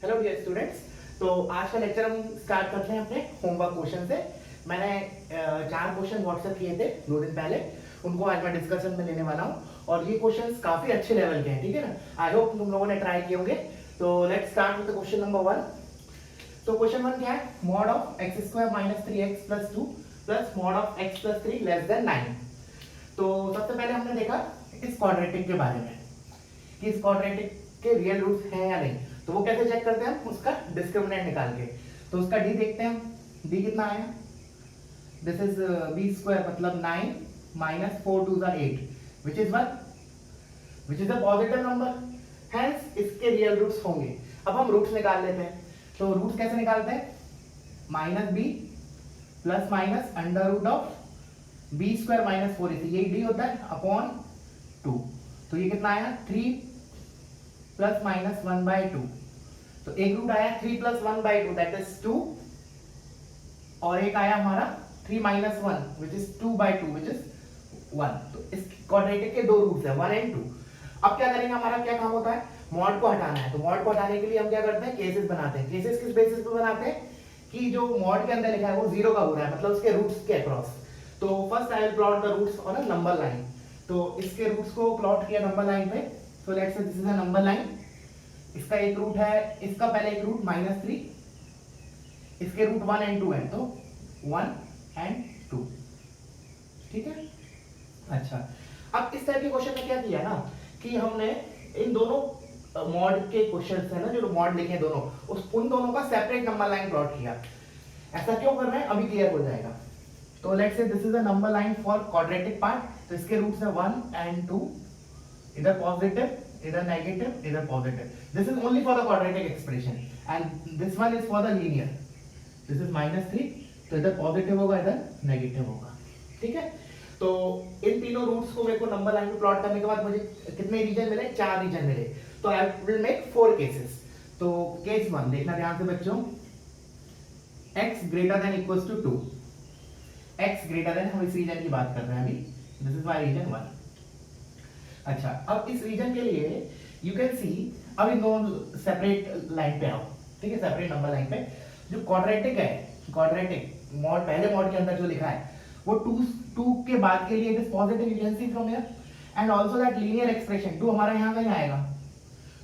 Hello dear students. तो आज का लेक्चर हम स्टार्ट करते हैं अपने होमवर्क क्वेश्चन से। मैंने 4 क्वेश्चन व्हाट्सएप किए थे 2 दिन पहले, उनको आज मैं डिस्कशन में लेने वाला हूँ और ये क्वेश्चंस काफी अच्छे लेवल के हैं, ठीक है ना। आई होप तुम लोगों ने ट्राई किए होंगे। तो let's start with question number 1। तो क्वेश्चन 1 क्या है? Mod of X square minus 3x plus 2 plus mod of x plus 3 less than 9। तो सबसे पहले हमने देखा इस क्वाड्रेटिक के बारे में कि इस क्वाड्रेटिक के रियल रूट्स हैं या नहीं। तो वो कैसे चेक करते हैं हम? उसका डिस्क्रिमिनेंट निकाल के। तो उसका डी देखते हैं हम, डी कितना आया? दिस इज बी स्क्वायर मतलब 9 minus 4 2 8 which is what? Which is a positive number, hence इसके रियल रूट्स होंगे। अब हम रूट्स निकाल लेते हैं। तो रूट्स कैसे निकालते हैं? Minus B plus minus under root of B square minus 4 यही डी होता है अपॉन 2। तो ये कितना आया? 3 प्लस माइनस 1/2। तो एक रूट आया 3 प्लस 1/2 दैट इज 2, और एक आया हमारा 3 minus 1 which is 2/2 which is 1। तो इस क्वाड्रेटिक के दो रूट्स हैं 1 and 2। अब क्या करेंगे? हमारा क्या काम होता है? मॉड को हटाना है। तो मॉड को हटाने के लिए हम क्या करते हैं? केसेस बनाते हैं। केसेस किस बेसिस पे बनाते हैं? कि जो मॉड के अंदर लिखा है वो 0 का हो रहा है, मतलब उसके रूट्स के अक्रॉस। तो first I will plot the roots on a number line. तो इसके रूट्स को प्लॉट किया नंबर लाइन पे। So let's say this is a number line. इसका एक रूट है, इसका पहले एक रूट -3, इसके रूट 1 and 2 है, तो 1 and 2, ठीक है। अच्छा, अब इस टाइप के क्वेश्चन में क्या किया ना कि हमने इन दोनों मॉड के क्वेश्चंस है ना, जो मॉड लिखे हैं दोनों, उन दोनों का सेपरेट नंबर लाइन प्लॉट किया। ऐसा क्यों कर रहे हैं अभी क्लियर हो जाएगा। तो let's say this is a number line for quadratic part. तो इसके रूट्स है 1 and 2, इधर पॉजिटिव इधर नेगेटिव इधर positive. This is only for the quadratic expression and this one is for the linear. This is -3, तो इधर positive होगा इधर नेगेटिव होगा, ठीक है। तो इन तीनों रूट्स को मेरे को नंबर लाइन में प्लॉट करने के बाद मुझे कितने रीजन मिले? 4 रीजन मिले। तो आई विल मेक 4 केसेस। तो केस 1 देखना ध्यान से बच्चों, x greater than equals to 2। x greater than, हम इस रीजन की बात कर रहे हैं अभी, दिस इज माय रीजन 1। अच्छा, अब इस रीजन के लिए यू कैन सी, अब इन दोनों सेपरेट लाइन पे आओ, ठीक है, सेपरेट नंबर लाइन पे। जो क्वाड्रेटिक है, क्वाड्रेटिक मॉड पहले मॉड के अंदर जो लिखा है वो 2 के बाद के लिए it is positive, you can see from here, and also that linear expression 2 हमारा यहां कहीं आएगा।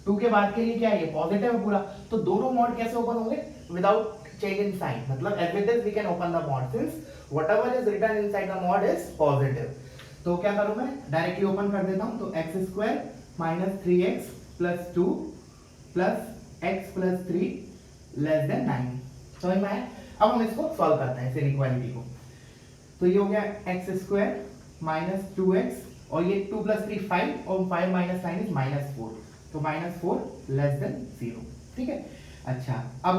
2 के बाद के लिए क्या है? ये पॉजिटिव है पूरा। तो दोनों मॉड कैसे ओपन होंगे? विदाउट चेंज इन साइन, मतलब as it is we can open the mod since whatever is written inside the mod is positive. तो क्या करूं मैं? डायरेक्टली ओपन कर देता हूं। तो x square minus 3x plus 2 plus x plus 3 less than 9। समझ में आया? अब हम इसको सॉल्व करते हैं, इस इनइक्वालिटी को। तो ये हो गया x स्क्वायर माइनस 2x और ये 2 प्लस 3 5 और 5 माइनस 9 इज -4। तो -4 लेस देन 0, ठीक है। अच्छा, अब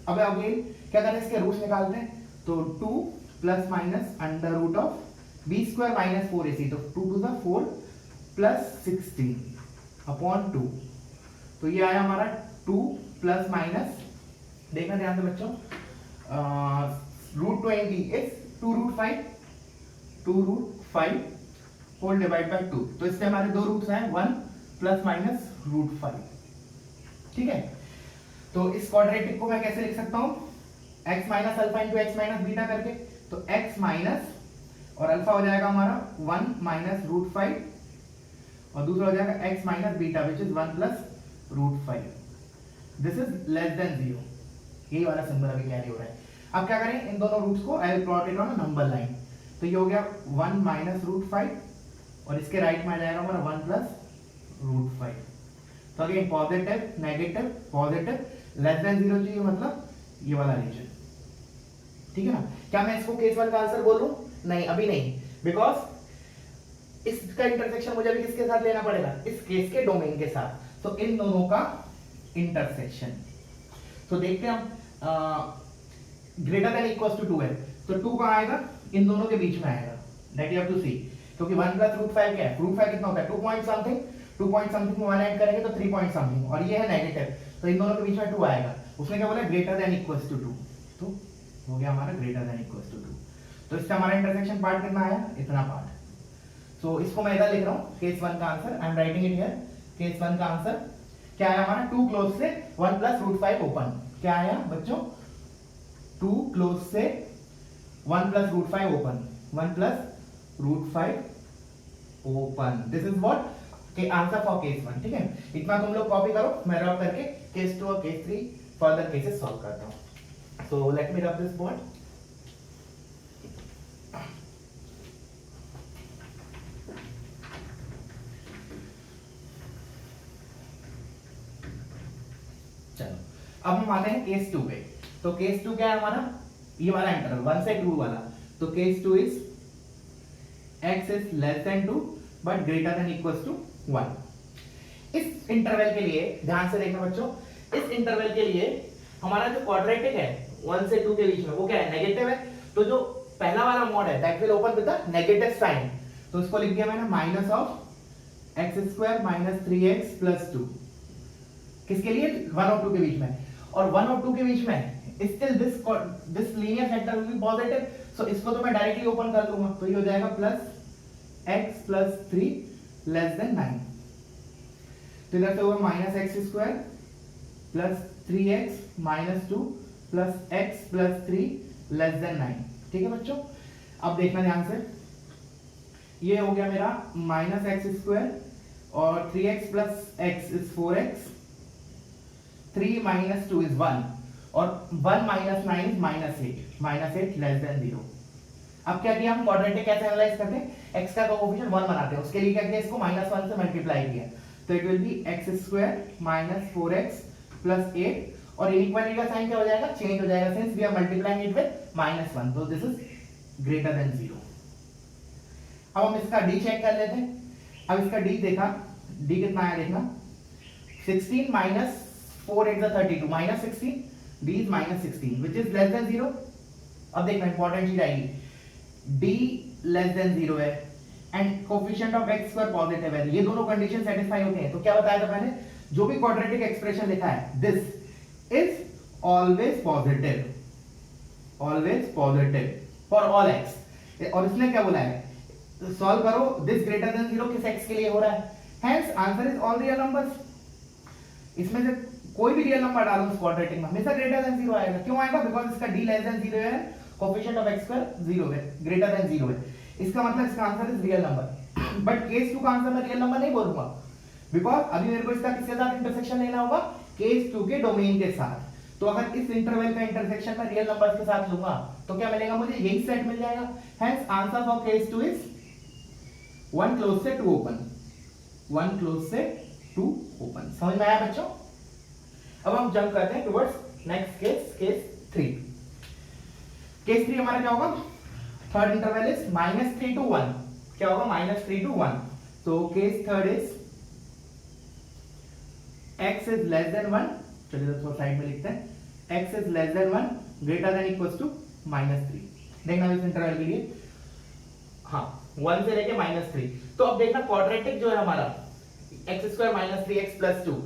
अगेन क्या करें? इसके रूट्स निकालते हैं। तो 2 plus minus under root of B square minus 4ac, तो 2 to the 4 प्लस 16 अपॉन 2। तो ये आया हमारा 2 प्लस माइनस, देखना ध्यान से बच्चों, root 20 is 2 root 5 whole divide by 2। तो इससे हमारे दो रूट्स हैं 1 प्लस माइनस रूट 5, ठीक है। तो इस क्वाड्रेटिक को मैं कैसे लिख सकता हूं? x minus alpha into x minus beta करके। तो x माइनस और अल्फा हो जाएगा हमारा 1 माइनस रूट 5 और दूसरा हो जाएगा x minus beta which is 1 plus root 5। This is less than 0। यही वाला सिंबल अभी कैरी हो रहा है। अब क्या करें? इन दोनों रूट्स को आई will plot it on a number line. तो ये हो गया 1 माइनस रूट 5 और इसके राइट में आ जाएगा हमारा 1 प्लस रूट 5। तो again positive negative positive less than 0 चाहिए, मतलब ये वाला रीजन, ठीक है ना। क्या मैं इसको केस 1 का आंसर बोलूं? नहीं, अभी नहीं, बिकॉज इसका इंटरसेक्शन मुझे अभी किसके साथ लेना पड़ेगा? इस केस के डोमेन के साथ। तो इन दोनों का इंटरसेक्शन, तो देखते हैं हम, ग्रेटर देन इक्वल्स टू 2 है, तो 2 कहां आएगा? इन दोनों के बीच में आएगा, दैट यू हैव टू सी। क्योंकि 1 प्लस रूट 5 क्या है? रूट 5 कितना होता है? 2 पॉइंट समथिंग, 2 पॉइंट समथिंग में 1 ऐड करेंगे तो 3 पॉइंट समथिंग, और ये है नेगेटिव, तो इन दोनों के बीच में 2 आएगा। उसने क्या बोला? Greater than equals to 2। तो हो गया हमारा ग्रेटर देन इक्वल्स टू 2। तो इससे हमारा इंटरसेक्शन पार्ट कितना आया? इतना पार्ट। सो इसको मैं इधर लिख रहा हूं, केस 1 का answer I am writing it here. Case 1 का आंसर क्या है हमारा? 2 क्लोज से 1 प्लस रूट 5 ओपन, क्या आया बच्चों 2 क्लोज से 1 plus root 5 open, 1 plus root 5 open, this is what के आंसर फॉर केस 1। ठीक है, इतना तुम लोग कॉपी करो, मैं रब करके केस 2 और केस 3 फर्दर केसेस सॉल्व करता हूं। So let me rub this board. चलो अब हम आते हैं केस 2 पे। तो केस 2 क्या है हमारा, ये वाला इंटरवल 1 से 2 वाला। तो case 2 is x is less than 2 but greater than equals to 1। इस इंटरवल के लिए ध्यान से देखना बच्चों, इस इंटरवल के लिए हमारा जो क्वाड्रेटिक है 1 से 2 के बीच में वो क्या है, नेगेटिव है। तो जो पहला वाला मॉड है that will open with the negative sign, तो इसको लिख दिया मैंने minus of X square minus 3x plus 2, किसके लिए 1 और 2 के बीच में, और 1 और 2 के बीच में still this linear factor will be positive, so इसको तो मैं डायरेक्टली ओपन कर लूंगा, तो ये हो जाएगा plus x plus 3 less than 9। तो इधर से होगा minus x square plus 3x minus 2 plus x plus 3 less than 9। ठीक है बच्चों, अब देखना ध्यान से, ये हो गया मेरा माइनस एक्स स्क्वायर और 3x plus x is 4x, 3 minus 2 is 1 और 1 minus 9 is minus 8 less than 0। अब क्या किया हम, क्वाड्रेटिक कैसे एनालाइज करते हैं, x का कोएफिशिएंट 1 बनाते हैं, उसके लिए क्या किया, इसको -1 से मल्टीप्लाई किया, तो it will be x square minus 4x plus 8 और इनइक्वालिटी का साइन क्या हो जाएगा, चेंज हो जाएगा since we are multiplying it with -1, तो दिस इज ग्रेटर देन 0। अब हम इसका d चेक कर लेते हैं। अब इसका d देखा, d कितना आया देखना, 16 minus 4 8 32 minus 16, d is minus 16 which is less than 0। अब देखना इंपॉर्टेंट चीज आएगी, d लेस देन 0 है and coefficient of x square positive है, ये दोनों कंडीशन सेटिस्फाई होते हैं। तो क्या बताया था मैंने, जो भी क्वाड्रेटिक एक्सप्रेशन लिखा है this is always positive for all x, और इसने क्या बोला है, सॉल्व करो दिस ग्रेटर देन 0 किस x के लिए हो रहा है, hence answer is all real numbers. इसमें से कोई भी रियल नंबर डालो उस क्वाड्रेटिक में हमेशा ग्रेटर देन 0 आएगा। क्यों आएगा, बिकॉज़ इसका d लेस देन 0 है, कोएफिशिएंट ऑफ x स्क्वायर 0 है, ग्रेटर देन 0 है, इसका मतलब इसका answer is real number. But case 2 का आंसर मैं रियल नंबर नहीं बोलूंगा, बिकॉज़ अभी मेरे को इसका किसके साथ इंटरसेक्शन लेना होगा, केस 2 के डोमेन के साथ। तो अगर इस इंटरवल का इंटरसेक्शन मैं रियल नंबर्स के साथ लूंगा तो क्या मिलेगा मुझे, यही सेट मिल जाएगा। Hence answer for case 2 is 1 close से 2 ओपन, 1 क्लोज से 2 ओपन। समझ में आया बच्चों। अब हम जंप करते हैं towards next case, case 3। Case 3 हमारा क्या होगा, थर्ड इंटरवल इज -3 to 1, क्या होगा -3 to 1। तो case third is x is less than 1, चलिए थोड़ा साइड में लिखते हैं, x is less than 1 greater than equals to -3। देखना इस इंटरवल के लिए, हाँ 1 से लेके -3। तो अब देखना क्वाड्रेटिक जो है हमारा x square minus 3x plus 2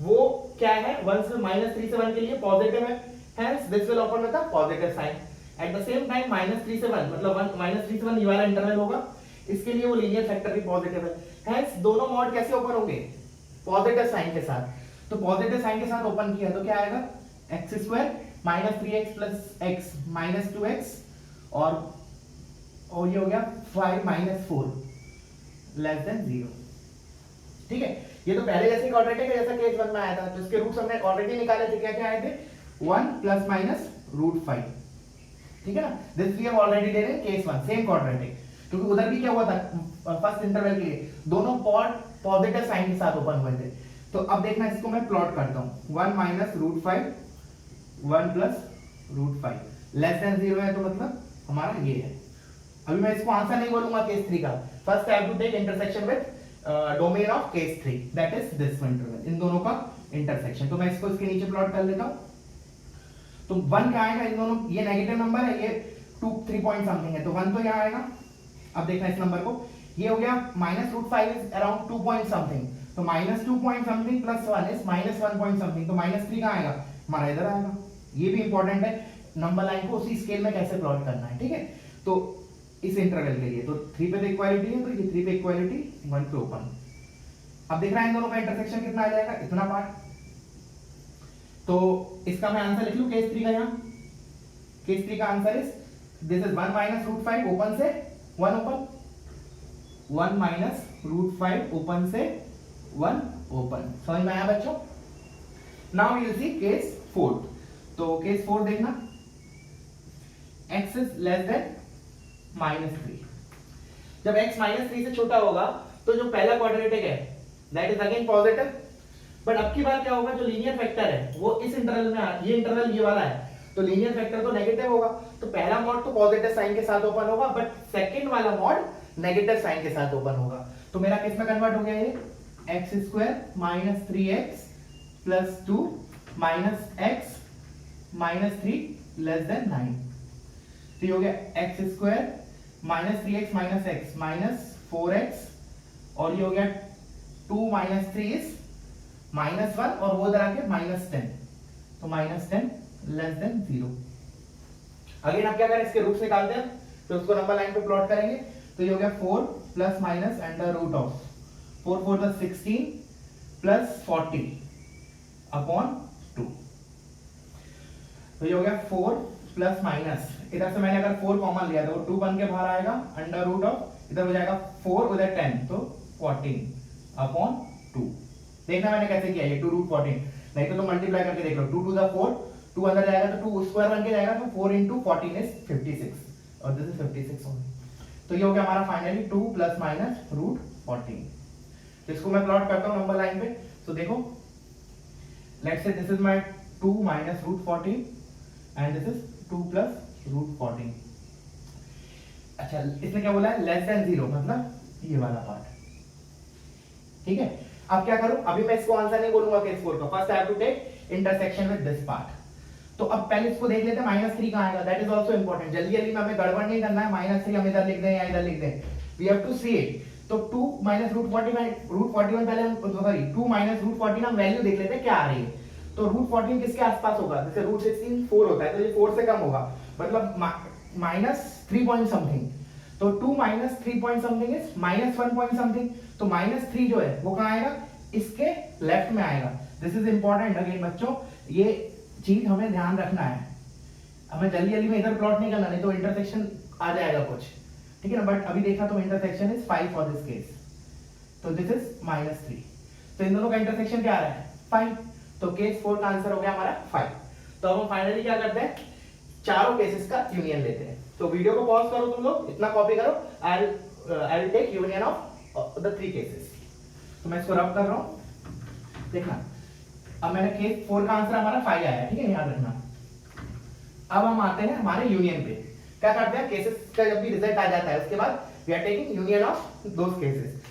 वो क्या है, 1 से -3 से 1 के लिए पॉजिटिव है, hence this will open with a positive sign. At the same time -3 से 1 मतलब -3 से 1 ये वाला इंटरवल होगा, इसके लिए वो लीनियर फैक्टर भी पॉजिटिव है, हेंस दोनों मॉड कैसे ओपन होंगे, पॉजिटिव साइन के साथ। तो पॉजिटिव साइन के साथ ओपन किया तो क्या आएगा, x square minus 3x plus x minus 2x और ये हो गया 5 माइनस 4 लेस देन 0। ठीक है, ये तो पहले जैसे क्वाड्रेटिक है जैसा केस 1 में आया था, तो इसके रूट्स हमने ऑलरेडी निकाले थे, क्या क्या आए थे 1 प्लस माइनस √5। ठीक है ना, this we have already did in case 1 same quadratic, क्योंकि उधर भी क्या हुआ था फर्स्ट इंटरवल के लिए दोनों पॉड पॉजिटिव साइन के साथ ओपन हुए थे। तो अब देखना इसको मैं प्लॉट करता हूं, 1 माइनस √5 1 प्लस √5 लेस देन 0 है, तो मतलब हमारा ये है। अभी मैं इसको आंसर नहीं बोलूंगा केस 3 का, first I have to take intersection with domain of case 3 that is this interval, इन दोनों का इंटरसेक्शन। तो मैं इसको इसके नीचे प्लॉट कर लेता हूं। तो 1 क्या आएगा, इन दोनों ये नेगेटिव नंबर है, ये 2 3 पॉइंट समथिंग है, तो 1 तो यहां आएगा। अब देखना इस नंबर को, ये हो गया -√5 इज अराउंड 2 पॉइंट समथिंग, तो -2 point something plus 1 is -1 point something, तो -3 कहां आएगा, हमारा इधर आएगा। ये भी इंपॉर्टेंट है, नंबर लाइन को उसी स्केल में कैसे प्लॉट करना है। ठीक है, तो इस इंटरवल के लिए तो 3 पे तो इक्वालिटी है, तो ये 3 पे इक्वालिटी 1 पे ओपन। अब देख रहा है इन दोनों का इंटरसेक्शन कितना आ जाएगा, इतना पार्ट। तो इसका मैं आंसर लिख लूं केस 3 का। यहाँ केस 3 का answer is this is 1 minus root 5 open से 1 ओपन, 1 माइनस रूट 5 ओपन से 1 ओपन। समझ में आया बच्चों? Now you see case 4। तो केस 4 देखना, x इज लेस देन -3। जब x -3 से छोटा होगा तो जो पहला क्वाड्रेटिक है that is again positive, but अब की बार क्या होगा, जो लीनियर फैक्टर है वो इस इंटरवल में, ये इंटरवल ये वाला है, तो लीनियर फैक्टर तो नेगेटिव होगा, तो पहला मॉड तो पॉजिटिव साइन के साथ ओपन होगा, बट सेकंड वाला मॉड नेगेटिव साइन के साथ ओपन होगा। तो मेरा किस में कन्वर्ट हो गया ये, x square minus 3x plus 2 minus x minus 3 less than 9। तो ये हो गया x square minus 3x minus x minus 4x, और ये हो गया 2 माइनस 3 इज -1, और वो इधर आके -10, तो -10 लेस देन 0। अगेन आप क्या करें, इसके रूट्स निकालते हैं, तो उसको नंबर लाइन पे प्लॉट करेंगे। तो ये हो गया 4 plus minus under root of 4 4 the 16 plus 40 upon 2। तो ये हो गया 4 प्लस माइनस, इधर से मैंने अगर 4 कॉमन लिया तो वो 2 बन के बाहर आएगा, अंडर रूट ऑफ इधर हो जाएगा 4 उधर 10, तो 14 अपॉन 2। देखना मैंने कैसे किया, ये 2 रूट 14, नहीं तो मल्टीप्लाई करके देख लो, 2 टू द 4, 2 अंदर जाएगा तो 2 स्क्वायर बन के जाएगा, तो 4 इंटू 14 इज 56, और दिस इज 56 ओनली। तो ये हो गया हमारा फाइनली 2 प्लस माइनस रूट 14। तो इसको मैं प्लॉट करता हूं नंबर लाइन पे। तो देखो, let's say this is my 2 minus root 14 and this is 2 plus root 14। अच्छा, इसने क्या बोला है, लेस देन 0, मतलब ये वाला पार्ट। ठीक है, अब क्या करूं, अभी मैं इसको आंसर नहीं बोलूंगा केस 4 का, first I have to take intersection with this part. तो अब पहले इसको देख लेते हैं, -3 कहां आएगा, दैट इज आल्सो इंपॉर्टेंट। जल्दी जल्दी में हमें गड़बड़ नहीं करना है, -3 हम इधर लिख दें या इधर लिख दें, we have to see it. तो 2 माइनस रूट 41 पहले हम, सॉरी 2 माइनस रूट 14 हम वैल्यू देख लेते हैं क्या आ रही है। तो रूट 14 किसके आसपास होगा, जैसे रूट 16 4 होता है, तो ये 4 से कम होगा, मतलब -3 पॉइंट समथिंग। तो 2 minus 3 point something is -1 point something. तो -3 जो है वो कहां आएगा, इसके लेफ्ट में आएगा। दिस इज इंपॉर्टेंट अगेन बच्चों, ये चीज हमें ध्यान रखना है, हमें जल्दी जल्दी में इधर प्लॉट नहीं करना, नहीं तो इंटरसेक्शन आ जाएगा कुछ, ठीक है ना। बट अभी देखा तो intersection is 5 for this case, तो दिस इज -3, तो इन दोनों का इंटरसेक्शन क्या आ रहा है, 5। तो केस 4 का आंसर हो गया हमारा 5। तो अब हम फाइनली क्या करते हैं, चारों केसेस का यूनियन लेते हैं। तो वीडियो को पॉज करो, तुम लोग इतना कॉपी करो, I will take union of the 3 cases. तो मैं इसको रब कर रहा हूं, देखना। अब मैंने केस 4 का आंसर हमारा 5 आया, ठीक है, याद रखना। अब हम आते हैं हमारे यूनियन पे। क्या करते हैं, केसेस का जब भी रिजल्ट आ जाता है उसके बाद we are taking union of those cases.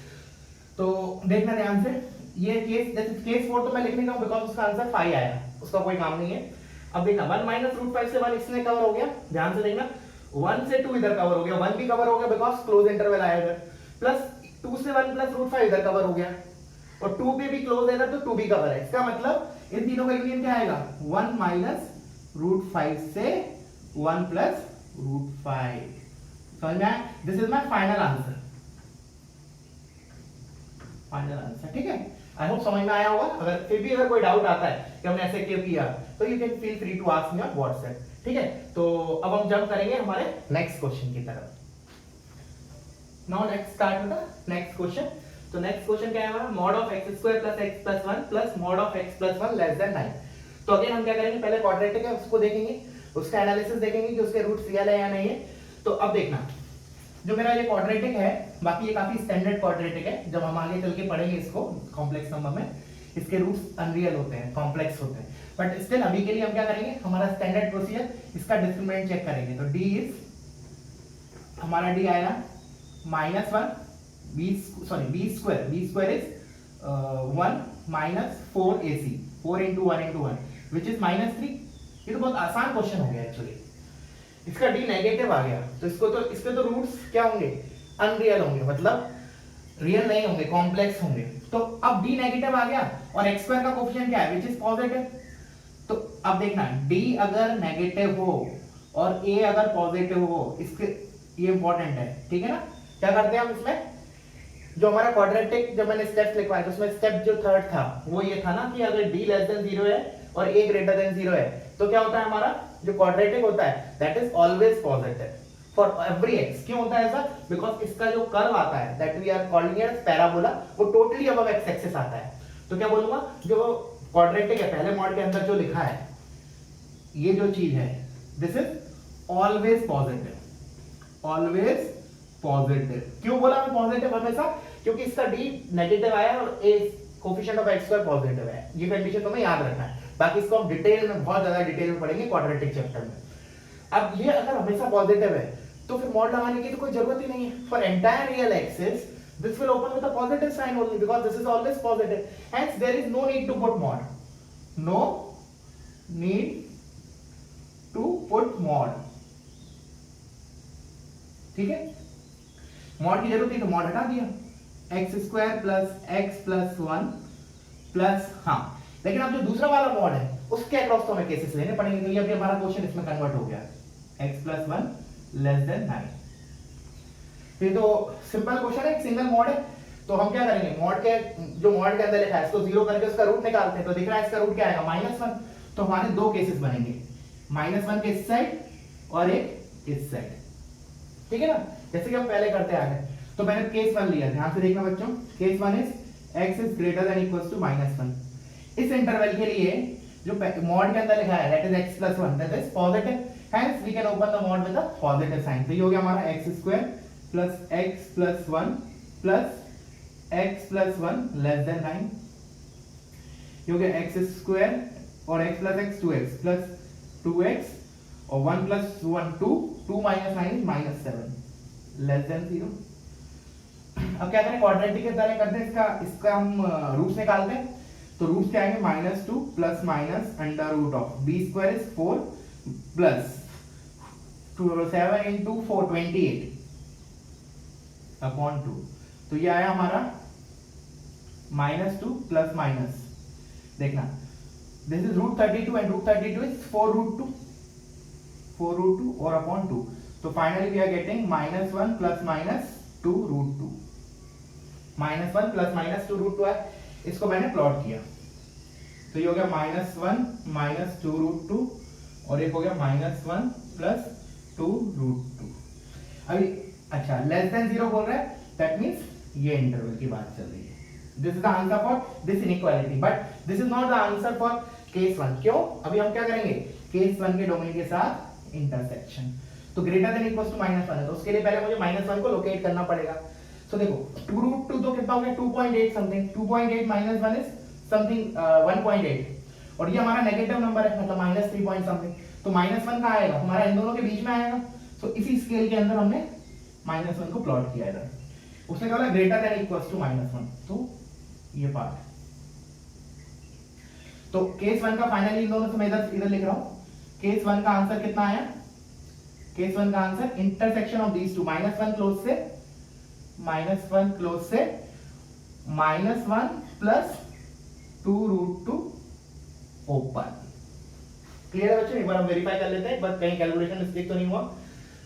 तो देखना ध्यान से, ये केस, जैसे केस 4 तो मैं लिख नहीं रहा हूं बिकॉज़ उसका आंसर 5 आया, उसका कोई काम नहीं है। अब देखना 1 माइनस रूट 5 से 1 इसने कवर हो गया, ध्यान से देखना, 1 से 2 इधर कवर हो गया, 1 भी कवर हो गया बिकॉज़ क्लोज इंटरवल आया इधर, प्लस 2 से 1 प्लस रूट 5 इधर कवर हो गया, और 2 पे भी क्लोज है इधर, तो 2 भी कवर है। इसका मतलब इन तीनों का यूनियन क्या आएगा, 1 माइनस रूट 5 से 1 प्लस रूट 5। समझ में आया, this is my final answer, final answer, ठीक है। आई होप समझ में आया होगा। अगर फिर भी अगर कोई डाउट आता है कि हमने ऐसे क्यों किया, तो you can feel free to ask me on WhatsApp, ठीक है। तो अब हम जंप करेंगे हमारे नेक्स्ट क्वेश्चन की तरफ। Now let's start with the next question. तो नेक्स्ट क्वेश्चन क्या है हमारा, mod of x square plus x plus 1 plus mod of x plus 1 less than 9। तो अगेन हम क्या करेंगे, पहले क्वाड्रेटिक है उसको देखेंगे, उसका एनालिसिस देखेंगे कि उसके रूट्स रियल है या नहीं है। तो अब देखना, जो मेरा ये क्वाड्रेटिक है, बाकी ये काफी स्टैंडर्ड क्वाड्रेटिक है, जब हम आगे चल के पढ़ेंगे इसको कॉम्प्लेक्स नंबर में, इसके रूट्स अनरियल होते हैं, कॉम्प्लेक्स होते हैं, बट स्टिल अभी के लिए हम क्या करेंगे, हमारा स्टैंडर्ड प्रोसीजर, इसका डिस्क्रिमिनेंट चेक करेंगे। तो d इज हमारा d आएगा -1 b square is 1 minus 4ac, 4 into 1 into 1 which is -3। ये तो बहुत आसान क्वेश्चन हो गया एक्चुअली। इसका d नेगेटिव आ गया, तो इसके तो रूट्स क्या होंगे, अनरियल होंगे, मतलब रियल नहीं होंगे, कॉम्प्लेक्स होंगे। तो अब d नेगेटिव आ गया और x स्क्वायर का कोएफिशिएंट क्या है, which is पॉजिटिव। तो अब देखना, d अगर नेगेटिव हो और a अगर पॉजिटिव हो, इसके ये इंपॉर्टेंट है, ठीक है ना। क्या करते हैं हम इसमें, जो हमारा क्वाड्रेटिक जब मैंने स्टेप्स लिखवाए तो उसमें स्टेप जो थर्ड था वो ये था ना कि अगर d लेस देन 0 है और a ग्रेटर देन 0 है, तो क्या होता है हमारा जो क्वाड्रेटिक होता है that is always positive for every x। क्यों होता है ऐसा? बिकॉज इसका जो कर्व आता है that we are calling it as parabola, वो टोटली अबव x एक्सिस आता है। तो क्या बोलूंगा, जो क्वाड्रेटिक है पहले मॉड के अंदर जो लिखा है ये जो चीज है this is always positive, always positive. क्यों बोला मैं पॉजिटिव हमेशा? क्योंकि इसका d नेगेटिव आया और a coefficient of x square positive है। ये कंडीशन तुम्हें याद रखना है, बाकी इसको हम डिटेल में बहुत ज्यादा डिटेल में पढ़ेंगे क्वाड्रेटिक चैप्टर में। अब ये अगर हमेशा पॉजिटिव है तो फिर मॉड लगाने की तो कोई जरूरत ही नहीं है। For entire real axis this will open with a positive sign only because this is always positive, hence there is no need to put mod, no need to put mod। ठीक है, mod की जरूरत थी तो mod हटा दिया, x square plus x plus 1 plus, हाँ लेकिन अब जो दूसरा वाला मॉड है उसके अक्रॉस तो हमें केसेस लेने पड़ेंगे। तो ये अभी हमारा क्वेश्चन इसमें कन्वर्ट हो गया, एक्स प्लस 1 लेस देन 9। ये तो सिंपल क्वेश्चन है, एक सिंगल मॉड है। तो हम क्या करेंगे, मॉड के जो मॉड के अंदर लिखा है इसको जीरो करके उसका रूट निकालते हैं। तो दिख रहा है इसका रूट क्या आएगा, -1। तो हमारे दो केसेस बनेंगे, -1 के इस साइड और एक इस साइड, ठीक है ना, जैसे कि हम पहले करते आ गए। तो मैंने केस 1 लिया, ध्यान से देखना बच्चों। Case 1 is x is greater than equals to -1। इस इंटरवल के लिए जो मॉड के अंदर लिखा है that is x plus 1 that is positive, hence we can open the mod with a positive sign. तो ये हो गया हमारा x square plus x plus 1 plus x plus 1 less than 9। ये हो गया x स्क्वायर और x plus x 2x plus 2x और 1 plus 1 2, 2 minus 9 is -7 less than 0। अब क्या करें, क्वाड्रेटिक के तरह करते हैं, इसका हम रूट्स निकालते हैं। तो रूट्स क्या आएंगे, -2 plus minus under root of b square is 4 plus 7 into 4 28 upon 2। तो ये आया हमारा -2 प्लस माइनस, देखना दिस इज √32 एंड √32 इज 4√2 और अपॉन 2। तो finally we are getting -1 plus minus 2√2, -1 plus minus 2√2 है। इसको मैंने प्लॉट किया तो ये हो गया -1 माइनस 2√2 और एक हो गया -1 प्लस 2√2। अभी अच्छा लेस देन 0 बोल रहा है, दैट मींस ये इंटरवल की बात चल रही है। This is the answer for this inequality, but this is not the answer for case 1। क्यों? अभी हम क्या करेंगे, केस 1 के डोमेन के साथ इंटरसेक्शन। तो ग्रेटर देन इक्वल्स टू -1 है, तो उसके लिए पहले मुझे -1 को लोकेट करना पड़ेगा। तो देखो 2√2 तो कितना हो गया, 2.8 समथिंग, 2.8 माइनस 1 इज समथिंग 1.8 और ये हमारा नेगेटिव नंबर है, मतलब -3 पॉइंट समथिंग। तो -1 कहाँ आएगा, हमारा इन दोनों के बीच में आएगा। तो इसी स्केल के अंदर हमने -1 को प्लॉट किया इधर। उसने कहा ग्रेटर देन इक्वल्स टू -1, तो ये पार्ट। तो केस 1 का फाइनली इन दोनों से मैं इधर लिख रहा हूं। केस 1 का आंसर कितना आया, केस 1 का answer intersection of these two, -1 close से -1 क्लोज से -1 प्लस 2√2 ओपन। क्लियर है बच्चों? एक बार हम वेरीफाई कर लेते हैं, बस कहीं कैलकुलेशन मिस्टेक तो नहीं हुआ।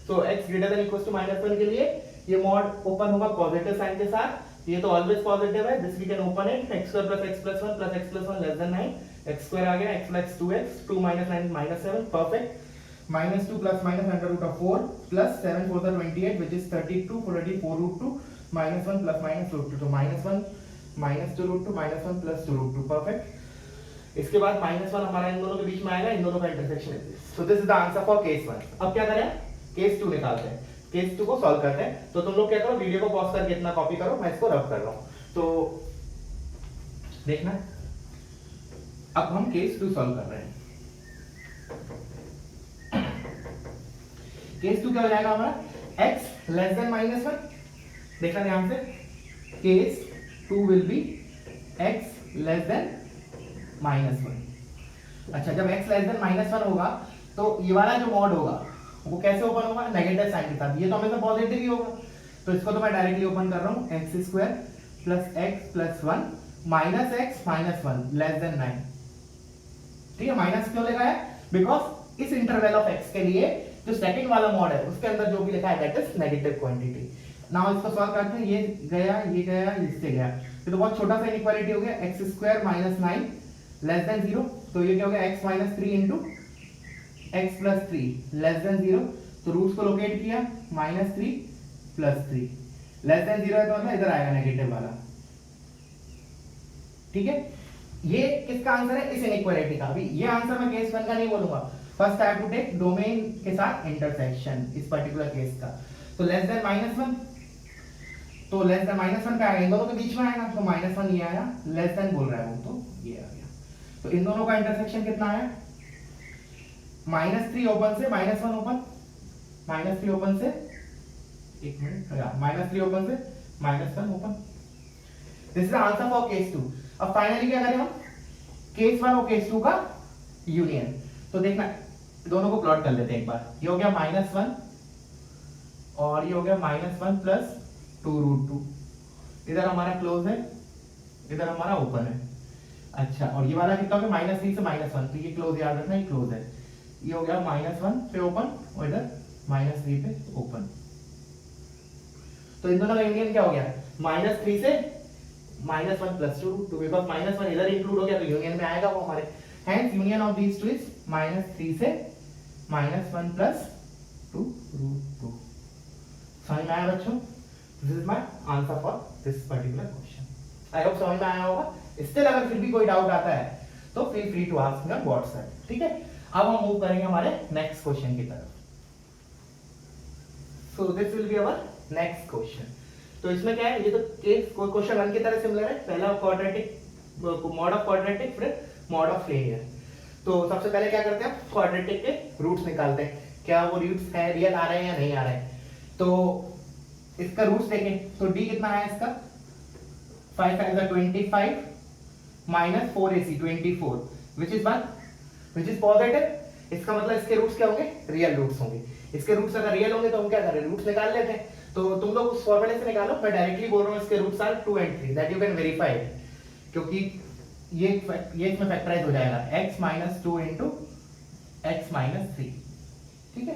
तो x greater than equals to -1 के लिए ये मॉड ओपन होगा पॉजिटिव साइन के साथ। ये तो ऑलवेज पॉजिटिव है, this we can open it, x square plus x plus 1 plus x plus 1 less than 9, x square आ गया, x plus 2x, 2 minus 9 -7, perfect. -2 plus minus under root of 4 plus 7 4 28 which is 32 4√2 -1 plus minus √2, तो -1 minus 2√2 -1 plus 2√2, perfect. इसके बाद -1 हमारा इन दोनों के बीच में आएगा, इन दोनों का इंटरसेक्शन है this. So this is the answer for case 1। अब क्या करें, केस 2 निकालते हैं, केस 2 को सॉल्व करते हैं। तो तुम लोग क्या करो, वीडियो को पॉज करके इतना कॉपी करो, मैं इसको रब कर रहा हूं। तो देखना, अब हम केस 2 सॉल्व कर रहे हैं। केस 2 क्या हो जाएगा हमारा, x लेस देन -1। देखना ध्यान से, case 2 will be x less than -1। अच्छा, जब x लेस देन -1 होगा तो ये वाला जो मॉड होगा वो कैसे ओपन होगा, नेगेटिव साइन के साथ। ये तो हमेशा पॉजिटिव ही होगा, तो इसको तो मैं डायरेक्टली ओपन कर रहा हूं, x square plus x plus 1 minus x minus 1 less than 9। ठीक है, माइनस क्यों लिखा है, बिकॉज इस इंटरवल ऑफ x के लिए जो सेकंड वाला मॉड है उसके अंदर जो भी लिखा है that is negative quantity. Now इसको सॉल्व करते हैं, ये गया इससे गया, ये तो बहुत छोटा सा इनइक्वालिटी हो गया, x square minus 9 less than 0। तो ये क्या हो गया x minus three into x plus three less than zero, तो रूट्स को लोकेट किया minus three plus three, less than zero है तो मतलब इधर आएगा नेगेटिव वाला। ठीक है, ये किसका आंसर है, इस इनइक्वालिटी का। अभी ये आंसर मैं केस वन का नहीं बोलूंगा, first I have to take domain के साथ इंटरसेक्शन इस पर्टिकुलर केस का। तो लेस देन माइनस वन, तो लेस देन माइनस वन का आएगा, इन दोनों के बीच में आएगा, तो माइनस वन ये आया, लेस देन बोल रहा है वो, तो ये आ गया। तो इन दोनों का इंटरसेक्शन कितना आया, माइनस थ्री ओपन से minus one open, minus three open से, एक मिनट, माइनस थ्री ओपन से minus one open. This is the answer for case two. अब फाइनली क्या करें हम, केस वन और केस टू का यूनियन। तो देखना दोनों को प्लॉट कर लेते हैं एक बार। ये हो गया माइनस वन और ये हो गया minus one plus two root two. इधर हमारा क्लोज है, इधर हमारा ओपन है। अच्छा, और ये वाला कितना हो गया, माइनस थ्री से माइनस वन, तो ये क्लोज याद रखना, ये क्लोज है। ये हो गया माइनस वन पे ओपन और इधर माइनस थ्री पे ओपन। तो इन दोनों का यूनियन क्या हो गया, माइनस थ्री से minus one plus two root two, because minus one इधर इंक्लूड हो गया तो यूनियन में आएगा वो हमारे। Hence union of these two is minus three से minus one plus two root two. समझ में आया बच्चों? This is my answer for this particular question. I hope समझ में आया होगा। स्टिल अगर फिर भी कोई डाउट आता है तो feel free to ask me on WhatsApp. ठीक है, अब हम मूव करेंगे हमारे नेक्स्ट क्वेश्चन की तरफ। So this will be our next question. तो इसमें क्या है, ये तो केस क्वेश्चन वन की तरह सिमिलर है। पहला क्वाड्रेटिक मॉड ऑफ क्वाड्रेटिक, फिर मॉड ऑफ लीनियर। तो सबसे पहले क्या करते हैं, क्वाड्रेटिक के रूट्स निकालते हैं, क्या वो रूट्स है रियल आ रहे हैं या नहीं आ रहे हैं। तो इसका रूट्स देखें तो d कितना है इसका, 5 5 25 minus 4ac 24 which is 1 which is positive. इसका मतलब इसके रूट्स क्या होंगे, रियल रूट्स होंगे। इसके रूट्स अगर रियल होंगे तो हम क्या करें, रूट्स निकाल लेते हैं। तो तुम लोग उस फॉर्मूले से निकालो, मैं डायरेक्टली बोल रहा हूँ इसके roots are 2 and 3 that you can verify, क्योंकि ये इसमें फैक्टराइज हो जाएगा x minus two into X minus three. ठीक है,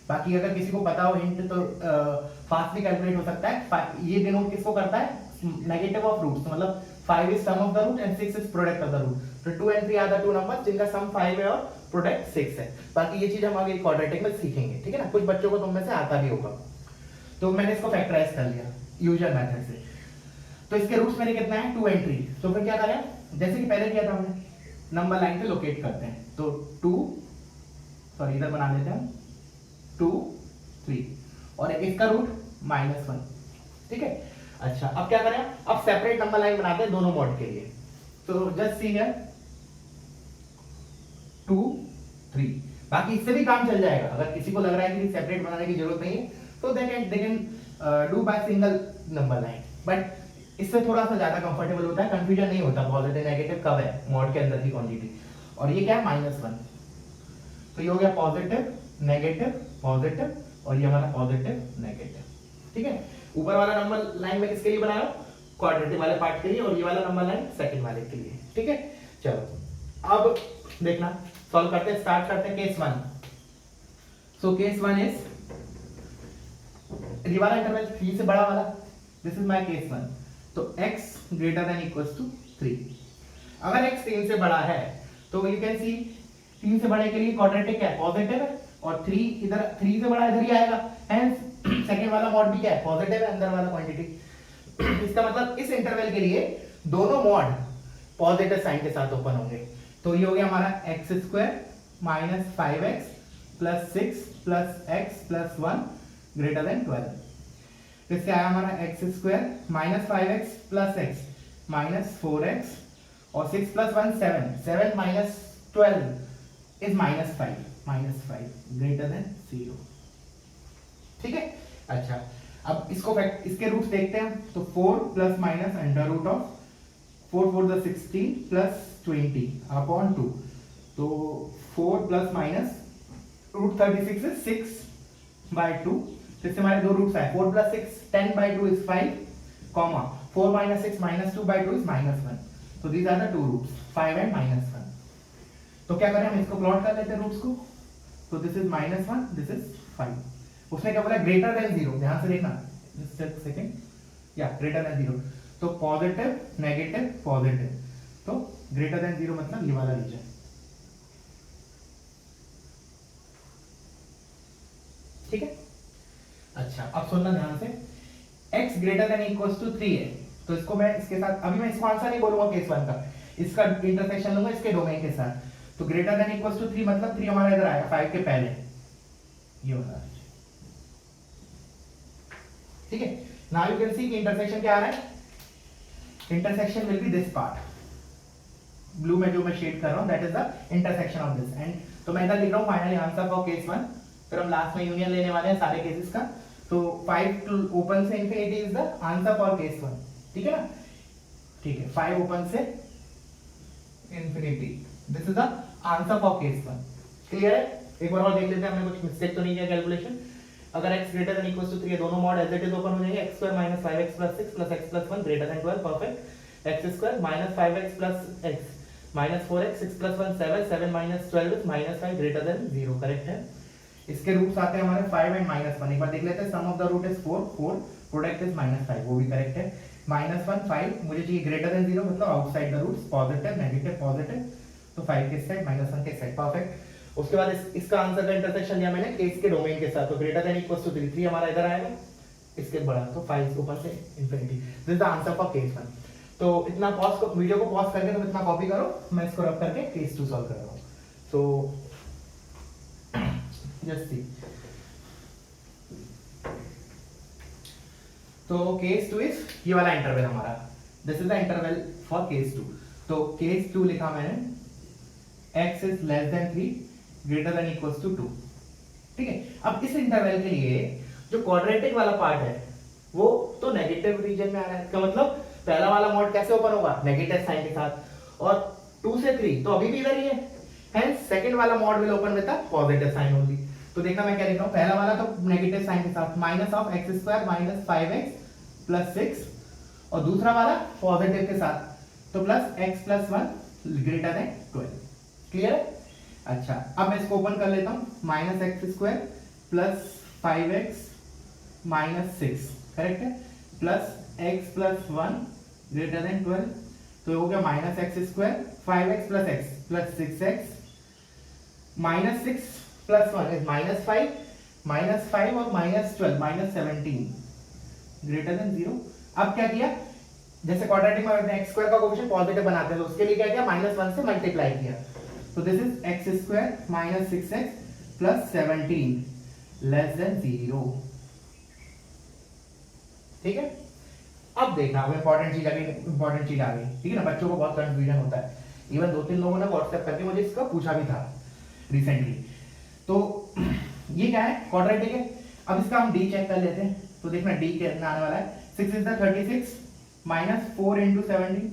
बाकी अगर किसी को पता हो हिंट तो फास्टली कैलकुलेट हो सकता है। ये डिनोट किसको करता है, नेगेटिव ऑफ रूट्स, मतलब 5 is sum of the root and 6 is product of the root. तो 2 and 3 are the two numbers जिनका सम 5 है और प्रोडक्ट 6 है। बाकी ये चीज हम आगे क्वाड्रेटिक में सीखेंगे। ठीक है ना, कुछ बच्चों को तुम में से आता भी होगा। तो मैंने इसको फैक्टराइज कर लिया यूजुअल मेथड से। तो इसके रूट्स मेरे कितना है, 2 and 3। तो फिर क्या करें, जैसे कि पहले किया था हमने, नंबर लाइन पे लोकेट करते हैं। तो 2, सॉरी इधर बना लेते हैं 2 3 और इसका रूट -1। ठीक है, अच्छा अब क्या करें, अब सेपरेट नंबर लाइन बनाते हैं दोनों मॉड के लिए। तो जस्ट सी हियर 2 3, बाकी इससे भी काम चल जाएगा। अगर किसी को लग रहा है कि सेपरेट बनाने की जरूरत नहीं है तो they can do by single number line, but इससे थोड़ा सा ज्यादा कंफर्टेबल होता है, कंफ्यूजन नहीं होता पॉजिटिव नेगेटिव कब है मॉड के अंदर की क्वांटिटी। और ये क्या है, -1। तो ये हो गया पॉजिटिव नेगेटिव पॉजिटिव और ये हमारा पॉजिटिव नेगेटिव। ठीक है, ऊपर वाला नंबर लाइन में किसके लिए बनाया, क्वाड्रेटिक वाले पार्ट के लिए, और ये वाला नंबर लाइन सेकंड वाले के लिए। ठीक है, चलो अब देखना सॉल्व करते हैं, स्टार्ट करते हैं केस 1। सो केस 1 इज ये वाला इंटरवल 3 से बड़ा वाला, दिस इज माय केस 1। तो x greater than equals to 3। अगर x 3 से बड़ा है तो यू कैन सी 3 से बड़े के लिए क्वाड्रेटिक है पॉजिटिव है, और 3 इधर 3 से बड़ा इधर ही आएगा, हेंस सेकंड वाला मॉड भी क्या है, पॉजिटिव है अंदर वाला क्वांटिटी। इसका मतलब इस इंटरवल के लिए दोनों मॉड पॉजिटिव साइन के साथ ओपन होंगे। तो ये हो गया हमारा x² minus 5x plus 6 plus x plus 1 greater than 12। इससे आया हमारा x² minus 5x plus x minus 4x और 6 plus 1 7, 7 minus 12 is -5 greater than 0। ठीक है, अच्छा अब इसके रूट्स देखते हैं। तो 4 plus minus under root of 4 4 the 16 plus 20 upon 2। तो 4 प्लस माइनस रूट 36 is 6/2। इससे हमारे दो रूट्स आए, 4 plus 6 10/2 is 5, comma 4 minus 6 minus 2/2 is -1। तो these are the two roots 5 and -1। तो क्या करें हम इसको प्लॉट कर लेते हैं रूट्स को। तो दिस इज -1 दिस इज 5। उसने क्या बोला, ग्रेटर देन 0, ध्यान से देखना जस्ट एक सेकंड, या ग्रेटर देन 0। तो पॉजिटिव नेगेटिव पॉजिटिव, तो ग्रेटर देन 0 मतलब ये वाला रीजन। ठीक है। अच्छा अब सुनना ध्यान से, x greater than equal to 3 है, तो इसको मैं इसके साथ, अभी मैं इसको आंसर नहीं बोलूंगा केस 1 का, इसका इंटरसेक्शन लूंगा इसके डोमेन के साथ। तो ग्रेटर देन इक्वल टू 3 मतलब 3 हमारा इधर आएगा 5 के पहले, ये होगा, ठीक है। नाउ यू कैन सी कि इंटरसेक्शन क्या आ रहा है, intersection will be this part, blue में जो मैं शेड कर रहा हूं that is the intersection of this and, तो मैं इधर लिख रहा हूं फाइनली आंसर फॉर केस 1, फिर हम लास्ट में यूनियन लेने वाले हैं सारे केसेस का। तो 5 टू ओपन से infinity is the answer for case 1, ठीक है ना, ठीक है, 5 ओपन से infinity, this is the answer for case 1, clear है। एक बार और देख लेते हैं हमने कुछ मिस्टेक तो नहीं किया कैलकुलेशन। अगर x greater than equal to 3 है, दोनों mod as it is open हो जाएंगे, x square minus 5x plus 6 plus x plus 1 greater than 12, perfect. x square minus 5x plus x minus 4x 6 plus 1 7 7 minus 12 minus 5 greater than 0, correct है। इसके roots आते हैं हमारे 5 and minus 1, एक बार देख लेते हैं, sum of the root is 4 4, product is minus 5, वो भी करेक्ट है। माइनस 1 5, मुझे चाहिए ग्रेटर देन 0 मतलब outside the roots, positive negative positive, तो 5 के साइड माइनस 1 के साइड, परफेक्ट। उसके बाद इसका आंसर का इंटरसेक्शन लिया मैंने केस के डोमेन के साथ, तो ग्रेटर देन इक्वल टू 3 3 हमारा इधर आएगा, इसके बड़ा, तो 5 ऊपर से infinity, this is the answer for case 1। तो इतना पॉज को, वीडियो को पॉज करके तुम इतना कॉपी करो, मैं इसको रब करके केस 2 सॉल्व कर रहा हूं। सो जस्ट सी, तो केस 2 इज ये वाला इंटरवल हमारा, this is the interval for case 2। तो केस 2 लिखा मैंने, x is less than 3 greater than equals to 2, ठीक है। अब इस इंटरवल के लिए जो क्वाड्रेटिक वाला पार्ट है वो तो नेगेटिव रीजन में आ रहा है, इसका मतलब पहला वाला मॉड कैसे ओपन होगा, नेगेटिव साइन के साथ, और 2 से 3 तो अभी भी इधर ही है, हेंस सेकंड वाला mod will open with the positive sign only. तो देखना मैं क्या लिख रहा हूं, पहला वाला तो नेगेटिव साइन के साथ minus of x square minus 5x plus 6, और दूसरा वाला पॉजिटिव के साथ, तो plus x plus 1 greater than 12, clear है। अच्छा अब मैं इसको ओपन कर लेता हूं, minus x square plus 5x minus 6, correct है, plus x plus 1 greater than 12, तो ये हो गया minus x square 5x plus x plus 6x minus 6 plus 1 is minus 5 और माइनस 12 माइनस 17 ग्रेटर देन 0। अब क्या किया, जैसे क्वाड्रेटिक में x स्क्वायर का कोएफिशिएंट पॉजिटिव बनाते हैं, तो उसके लिए क्या किया, माइनस 1 से मल्टीप्लाई किया, तो this is x square minus 6x plus 17 less than 0, ठीक है। अब देखना, अब इंपॉर्टेंट चीज आ गई, ठीक है ना, बच्चों को बहुत कंफ्यूजन होता है, इवन 2-3 लोगों ने व्हाट्सएप करके मुझे इसका पूछा भी था रिसेंटली। तो ये क्या है, क्वाड्रेटिक है। अब इसका हम d चेक कर लेते हैं, तो देखना d कितना आने वाला है, 6 इज द 36 माइनस 4 इंटू 17,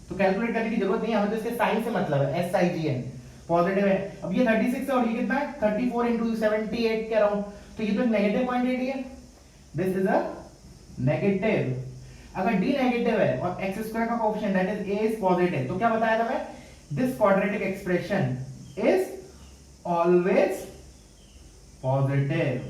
तो कैलकुलेट करने की जरूरत नहीं है, हमें तो इसके साइन से मतलब है, SIGN पॉजिटिव है। अब ये 36 है और ये कितना है 34 इंटू 78 के अराउंड, तो ये तो एक नेगेटिव क्वांटिटी है, दिस इज अ नेगेटिव। अगर d नेगेटिव है और x स्क्वायर का coefficient that is a is positive, तो क्या बताया था मैं, this quadratic expression is always positive.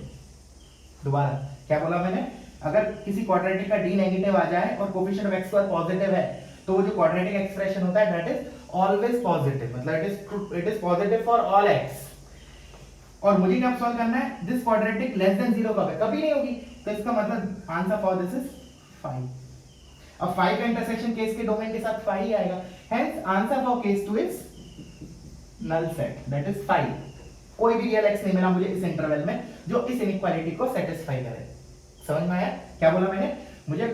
दोबारा क्या बोला मैंने, अगर किसी क्वाड्रेटिक का d नेगेटिव आ जाए और coefficient of x square positive है, तो वो जो क्वाड्रेटिक एक्सप्रेशन होता है दैट इज ऑलवेज पॉजिटिव, मतलब it is positive for all x। और मुझे क्या सॉल्व करना है, दिस क्वाड्रेटिक लेस देन 0 कब है, कभी नहीं होगी, तो इसका मतलब आंसर फॉर दिस इज 5। अब 5 का इंटरसेक्शन केस के डोमेन के साथ 5 ही आएगा, hence answer for case 2 is null set, that is 5। कोई भी रियल x नहीं मिला मुझे इस इंटरवल में जो इस इनइक्वालिटी को सेटिस्फाई करे। समझ में आया क्या बोला मैंने, मुझे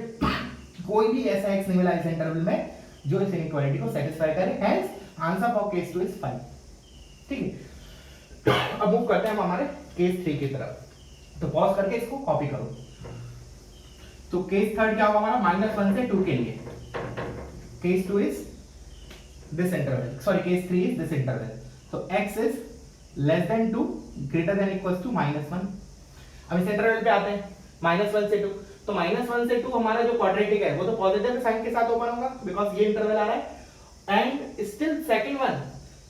कोई भी ऐसा x नहीं मिला इस इंटरवल में जो इस इनइक्वालिटी को सेटिस्फाई करे, hence answer for case 2 is 5, ठीक है। अब मूव करते हैं हम हमारे केस 3 की तरफ, तो पॉज करके इसको कॉपी करो। तो केस 3 क्या होगा हमारा, -1 से 2 के लिए, case 2 is this interval, sorry case 3 is this interval, तो x is less than 2 greater than equals to -1। अब इस इंटरवल पे आते हैं, -1 से 2, तो -1 से 2 हमारा जो क्वाड्रेटिक है वो तो पॉजिटिव साइन के साथ ओपन होगा बिकॉज ये इंटरवल आ रहा है, एंड स्टिल सेकंड वन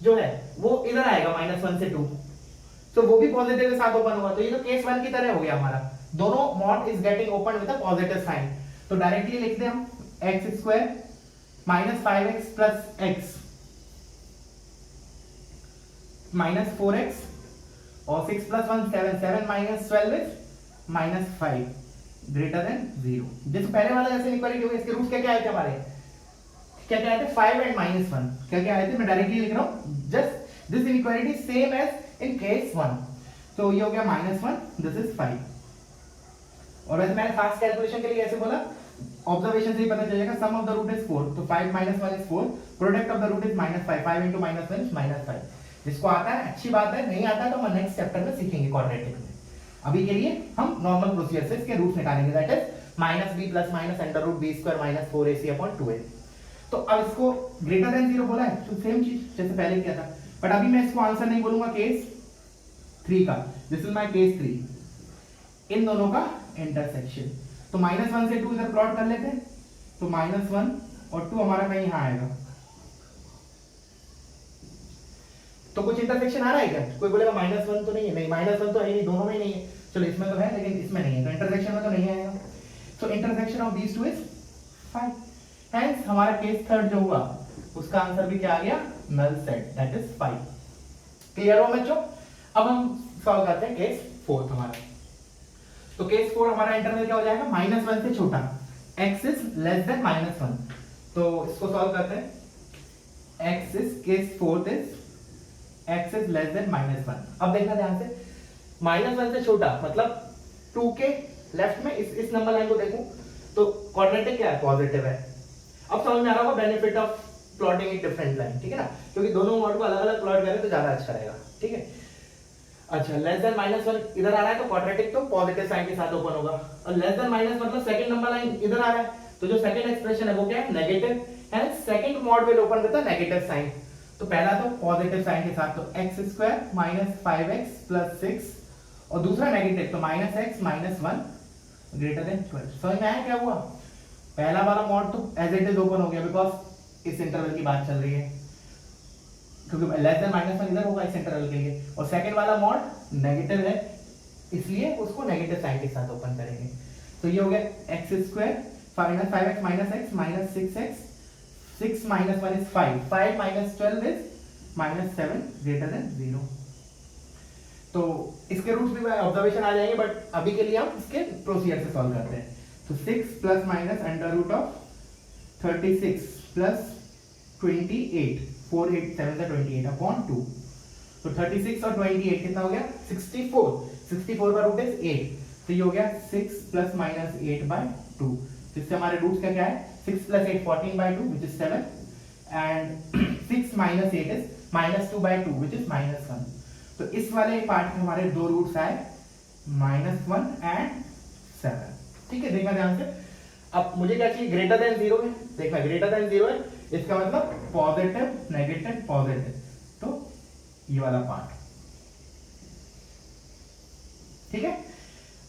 जो है वो इधर आएगा -1 से 2, तो वो भी पॉजिटिव के साथ ओपन होगा, तो ये तो केस 1 की तरह हो गया हमारा, दोनों mod is getting open with a positive sign. तो डायरेक्टली लिखते हैं हम x square minus 5x plus x minus 4x और 6 plus 1 7, 7 minus 12 is -5 greater than 0। जैसे पहले वाला जैसे इक्वालिटी होगी, इसके रूट्स क्या क्या आए थे हमारे, क्या क्या आए थे, 5 एंड -1, क्या क्या आए थे, मैं डायरेक्टली लिख रहा हूं, just this inequality same as in case 1। तो ये हो गया -1, दिस इज 5। और वैसे मैंने फास्ट कैलकुलेशन के लिए ऐसे बोला, ऑब्जर्वेशन से ही पता चलेगा, sum of the root is 4, तो 5 - 1 is 4, product of the root is -5, 5 into -1 is -5। जिसको आता है अच्छी बात है, नहीं आता तो हम नेक्स्ट चैप्टर में सीखेंगे क्वाड्रेटिक में। अभी के लिए हम नॉर्मल प्रोसीजर से इसके रूट्स निकालेंगे, that is -b + -√b² - 4ac/2a। तो अब इसको ग्रेटर देन 0 बोला है, तो सेम चीज जैसे पहले किया था, बट अभी मैं इसको आंसर नहीं बोलूंगा केस 3 का, दिस इज माय केस 3, इन दोनों का इंटरसेक्शन। तो -1 से 2 इधर प्लॉट कर लेते हैं, तो -1 और 2 हमारा कहीं यहां आएगा, तो कुछ इंटरसेक्शन आ रहा है क्या, कोई बोलेगा -1 तो नहीं है, नहीं -1 तो है नहीं, दोनों में नहीं है, चलो इसमें तो है लेकिन इसमें नहीं है, तो इंटरसेक्शन में तो नहीं आएगा। So intersection of these two is 5, hence हमारा केस थर्ड जो हुआ उसका आंसर भी क्या आ गया, null set, that is 5। Clear हो बच्चों? अब हम सॉल्व करते हैं केस फोर्थ हमारा। तो केस 4 हमारा इंटरवल क्या हो जाएगा, -1 से छोटा, x इज लेस देन -1। तो इसको सॉल्व करते हैं, x is case fourth is x is less than -1। अब देखना ध्यान से, -1 से छोटा मतलब 2 के लेफ्ट में इस नंबर लाइन को देखूं तो क्वाड्रेटिक क्या है, पॉजिटिव है। अब समझ में आ रहा होगा benefit of plotting in different line, ठीक है ना, क्योंकि दोनों मॉड को अलग अलग प्लॉट करें तो ज्यादा अच्छा रहेगा, ठीक है। अच्छा, लेस देन -1 इधर आ रहा है तो क्वाड्रेटिक तो पॉजिटिव साइन के साथ ओपन होगा, और लेस देन माइनस मतलब सेकंड नंबर लाइन इधर आ रहा है, तो जो सेकंड एक्सप्रेशन है वो क्या है, नेगेटिव, है, second mod will open with a negative sign. तो पहला तो पॉजिटिव साइन के साथ, तो x² - 5x + 6, और दूसरा नेगेटिव तो -x - 1 ग्रेटर देन 12। समझ में आया क्या हुआ, पहला वाला मॉड तो एज इट इज ओपन हो गया बिकॉज इस इंटरवल की बात चल रही है, क्योंकि लेस देन -1 इधर होगा इस इंटरवल के लिए, और सेकंड वाला मॉड नेगेटिव है इसलिए उसको नेगेटिव साइन के साथ ओपन करेंगे। तो ये हो गया x² - 5x - x - 6x, 6 - 1 is 5, 5 - 12 is -7 greater than 0। तो इसके रूट्स भी ऑब्जर्वेशन आ जाएंगे, बट अभी के लिए हम इसके प्रोसीजर से सॉल्व करते हैं। तो 6 + -√36 + 28, 4 8 7 से 28 अपॉन 2। तो 36 और 28 कितना हो गया, 64, 64 का रूट इज 8, तो ये हो गया 6 ± 8/2। इससे हमारे रूट्स क्या क्या है, 6 + 8 14/2 which is 7, and 6 - 8 is -2/2 which is -1। तो इस वाले पार्ट में हमारे दो रूट्स आए, -1 and 7, ठीक है, देखना ध्यान से। अब मुझे क्या चाहिए, ग्रेटर देन 0 है, देखना ग्रेटर देन 0 है, इसका मतलब पॉजिटिव नेगेटिव पॉजिटिव, तो ये वाला पार्ट, ठीक है।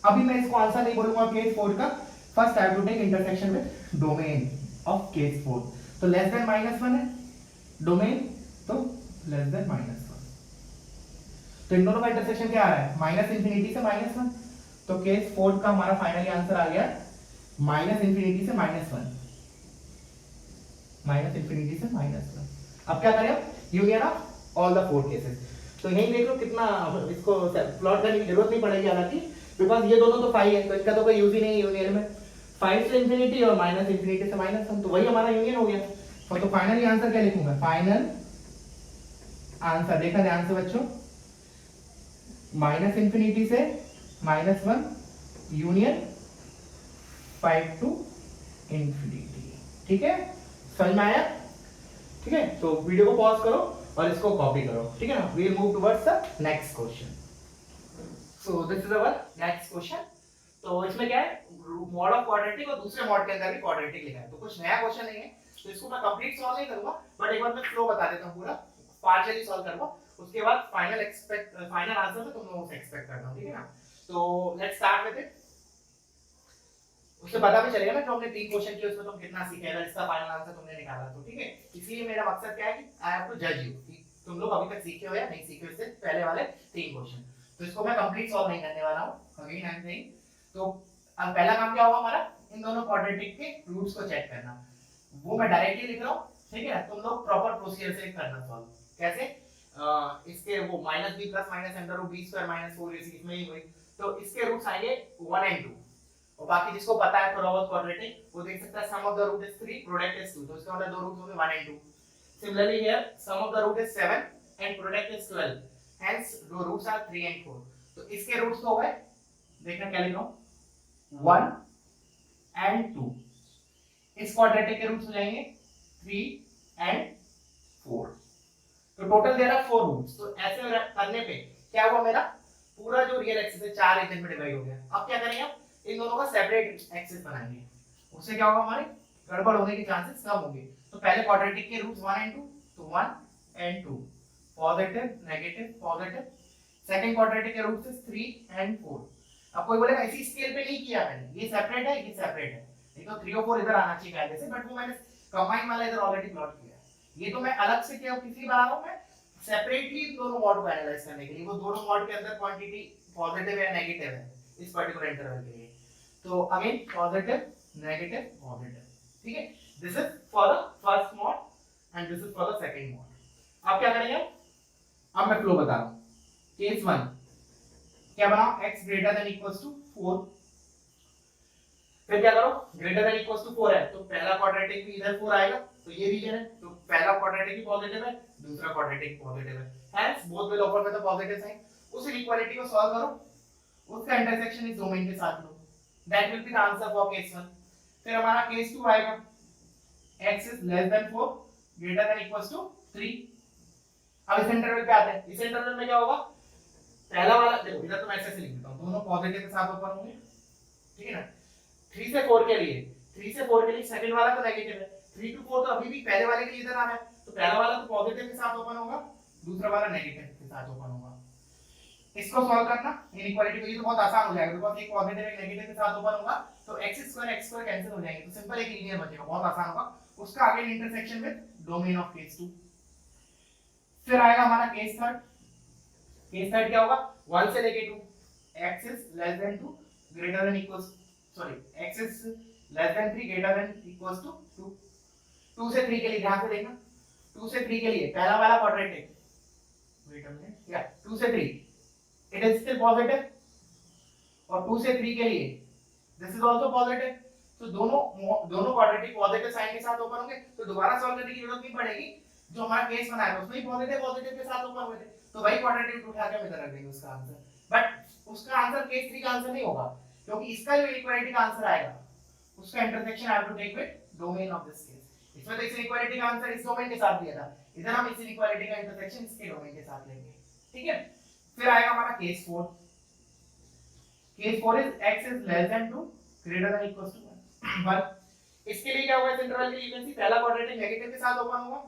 अभी मैं इसको आंसर नहीं बोलूंगा केस 4 का, first I have to take intersection with domain of case 4। तो लेस देन -1 है डोमेन, तो लेस देन -1, तो इन दोनों का इंटरसेक्शन क्या आ रहा है, -∞ से -1, तो केस 4 का हमारा फाइनली आंसर आ गया -∞ से -1, -∞ से -1। अब क्या करें, union of all the 4 cases. तो यही देख लो कितना, इसको प्लॉट करने की जरूरत नहीं पड़ेगी हालांकि, बिकॉज ये दोनों तो 5 है, तो इसका तो कोई यूज ही नहीं है यूनियन में, 5 से इंफिनिटी और -∞ से -1, तो वही हमारा यूनियन हो गया। तो फाइनली आंसर क्या लिखूंगा, फाइनल आंसर देखा ध्यान से बच्चों, -∞ से -1 यूनियन 5 to infinity, ठीक है, समझ में आया, ठीक है। तो वीडियो को पॉज करो और इसको कॉपी करो, ठीक है ना, we will move towards the next question. So this is our next question. तो इसमें क्या है, मॉड ऑफ क्वाड्रेटिक और दूसरे मॉड के अंदर भी क्वाड्रेटिक लिखा है, तो कुछ नया क्वेश्चन नहीं है, तो इसको मैं कंप्लीट सॉल्व नहीं करूंगा, बट एक बार मैं फ्लो बता देता हूं, पूरा पार्शियली सॉल्व करूंगा, उसके बाद फाइनल आंसर में तुम लोगों से एक्सपेक्ट करता हूं, ठीक है ना। तो लेट्स स्टार्ट विद इट, उससे पता भी चलेगा ना जो हमने 3 क्वेश्चन किए उसमें तुम कितना सीखे, अगर इसका फाइनल आंसर तुमने निकाला तो, ठीक है। इसलिए मेरा मकसद क्या है कि आई हैव टू जज यू कि तुम लोग अभी तक सीखे हो या नहीं सीखे इससे पहले वाले 3 क्वेश्चन। तो इसको मैं कंप्लीट सॉल्व नहीं करने वाला हूं, अगेन आई एम सेइंग। तो अब पहला काम क्या होगा हमारा, इन दोनों क्वाड्रेटिक के रूट्स को चेक करना, वो मैं डायरेक्टली लिख रहा हूं, ठीक है। तुम लोग प्रॉपर प्रोसीजर से करना सॉल्व, कैसे, इसके वो minus B plus minus under root b square minus 4ac इसमें ही हुई, तो इसके रूट्स आएंगे 1 and 2, और बाकी जिसको पता है थोड़ा बहुत क्वाड्रेटिक वो देख सकता है sum of the root is 3 product is 2, तो इसका मतलब दो रूट्स होंगे 1 and 2. Similarly here sum of the root is 7 and product is 12, hence दो रूट्स आर 3 and 4. तो इसके रूट्स तो हो गए, देखना क्या लिख रहा हूं 1 and 2. इस क्वाड्रेटिक के रूट्स हो जाएंगे 3 and 4. तो टोटल दे रहा 4 रूट्स. तो ऐसे करने पे क्या हुआ, मेरा पूरा जो रियल एक्सिस है 4 रीजन में डिवाइड हो गया. अब क्या करेंगे, हम इन दोनों का सेपरेट एक्सिस बनाएंगे. उससे क्या होगा, हमारे गड़बड़ होने के चांसेस कम होंगे. तो पहले क्वाड्रेटिक के रूट्स 1 and 2, तो 1 and 2 positive negative positive. Second quadratic के रूट्स इज 3 and 4. अब कोई बोलेगा इसी स्केल पे नहीं किया मैंने, ये सेपरेट है ये सेपरेट है, नहीं तो 3 और 4 इधर आना चाहिए पहले से, बट वो मैंने कंबाइन वाला इधर ऑलरेडी प्लॉट किया है. ये तो मैं अलग से क्या किसी बना रहा हूं, मैं सेपरेटली दोनों मॉड को एनालाइज करने के लिए. वो दोनों मॉड के अंदर क्वांटिटी पॉजिटिव या नेगेटिव है इस पर्टिकुलर इंटरवल के लिए. तो अगेन पॉजिटिव नेगेटिव पॉजिटिव, ठीक है. This is for the first mod and this is for the second mod. अब क्या करेंगे, अब मैं फ्लो बता रहा हूं. केस 1 क्या बनाओ, x greater than equals to 4. फिर क्या करो, ग्रेटर देन इक्वल्स टू 4 है तो पहला क्वाड्रेटिक भी इधर 4 आएगा, तो ये रीजन है, तो पहला क्वाड्रेटिक भी पॉजिटिव है, दूसरा क्वाड्रेटिक पॉजिटिव है, hence both will open with the positive sign. उस इनइक्वालिटी को सॉल्व करो, उसका इंटरसेक्शन इस डोमेन के साथ लो, that will be the answer for case 1. फिर हमारा केस 2 आएगा, x is less than 4 greater than equals to 3. अब इस इंटरवल पे आते हैं. इस इंटरवल में क्या होगा, पहला वाला देखो इधर तो मैं ऐसे लिख देता हूं, दोनों पॉजिटिव के साथ ओपन होंगे, ठीक है ना. 3 से 4 के लिए, 3 से 4 के लिए सेकंड वाला तो नेगेटिव है, 3 to 4 तो अभी भी पहले वाले के लिए इधर आ रहा है, तो पहला वाला तो पॉजिटिव के साथ ओपन होगा, दूसरा वाला नेगेटिव के साथ ओपन होगा. इसको सॉल्व करना इनइक्वालिटी को, ये तो बहुत आसान हो जाएगा बिकॉज़ एक पॉजिटिव एक नेगेटिव के साथ ओपन होगा, तो x स्क्वायर कैंसिल हो जाएंगे, तो सिंपल एक लीनियर बचेगा, बहुत आसान होगा. उसका आगे intersection with domain of case 2. फिर आएगा हमारा केस थर्ड. केस थर्ड क्या होगा, 1 से लेके 2, x is less than 2 greater than equals sorry x is less than 3 greater than equals to 2. 2 से 3 के लिए ध्यान से देखना, 2 से 3 के लिए पहला वाला क्वाड्रेटिक, वेट अ मिनट, या 2 से 3 इट इज स्टिल पॉजिटिव, और 2 से 3 के लिए दिस इज आल्सो पॉजिटिव. तो दोनों क्वाड्रेटिक पॉजिटिव साइन के साथ ओपन होंगे, तो दोबारा सॉल्व करने की जरूरत नहीं पड़ेगी. जो हमारा केस बनाया है उसमें पॉजिटिव के साथ ओपन हुए थे, तो वही क्वाड्रेटिक उठा के हम इधर रख देंगे उसका आंसर. बट उसका आंसर केस 3 का आंसर नहीं होगा, क्योंकि इसका जो इक्वालिटी का आंसर आएगा उसका intersection I have to take with domain of this case. इसमें तो इस इनइक्वालिटी का आंसर इस डोमेन के साथ दिया था, इधर हम इस इनइक्वालिटी का इंटरसेक्शन इसके डोमेन के साथ लेंगे, ठीक है. फिर आएगा हमारा case 4. Case 4 is x is less than 2 greater than equals to 1. इसके लिए क्या होगा, इस इंटरवल के लिए यू कैन सी पहला क्वाड्रेटिक नेगेटिव के साथ ओपन होगा